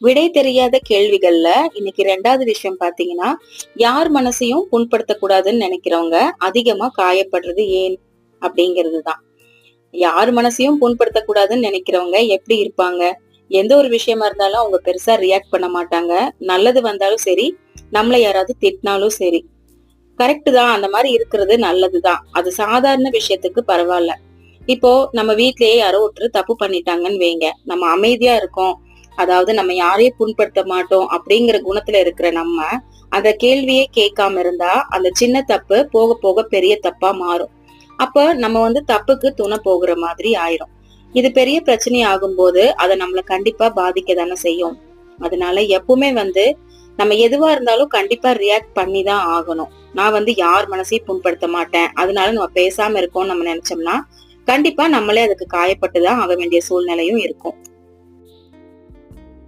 விடை தெரியாத கேள்விகள்ல இன்னைக்கு ரெண்டாவது விஷயம் பாத்தீங்கன்னா, யார் மனசையும் புண்படுத்த கூடாதுன்னு நினைக்கிறவங்க அதிகமா காயப்படுறது ஏன் அப்படிங்கிறது தான். யார் மனசையும் புண்படுத்த கூடாதுன்னு நினைக்கிறவங்க எப்படி இருப்பாங்க? எந்த ஒரு விஷயமா இருந்தாலும் அவங்க பெருசா ரியாக்ட் பண்ண மாட்டாங்க. நல்லது வந்தாலும் சரி, நம்மள யாராவது திட்டினாலும் சரி. கரெக்ட் தான், அந்த மாதிரி இருக்கிறது நல்லதுதான். அது சாதாரண விஷயத்துக்கு பரவாயில்ல. இப்போ நம்ம வீட்லயே யாரோ ஒருத்தர் தப்பு பண்ணிட்டாங்கன்னு வைங்க, நம்ம அமைதியா இருக்கோம், அதாவது நம்ம யாரையும் புண்படுத்த மாட்டோம் அப்படிங்கிற குணத்துல இருக்கிற நம்ம அந்த கேள்வியே கேட்காம இருந்தா அந்த சின்ன தப்பு போக போக பெரிய தப்பா மாறும். அப்ப நம்ம தப்புக்கு துணை போகிற மாதிரி ஆயிரும். இது பெரிய பிரச்சனை ஆகும்போது அதை நம்மள கண்டிப்பா பாதிக்க தானே செய்யும். அதனால எப்பவுமே நம்ம எதுவா இருந்தாலும் கண்டிப்பா ரியாக்ட் பண்ணி தான் ஆகணும். நான் யார் மனசையும் புண்படுத்த மாட்டேன், அதனால நம்ம பேசாம இருக்கோம்னு நம்ம நினைச்சோம்னா கண்டிப்பா நம்மளே அதுக்கு காயப்பட்டுதான் ஆக வேண்டிய சூழ்நிலையும் இருக்கும்.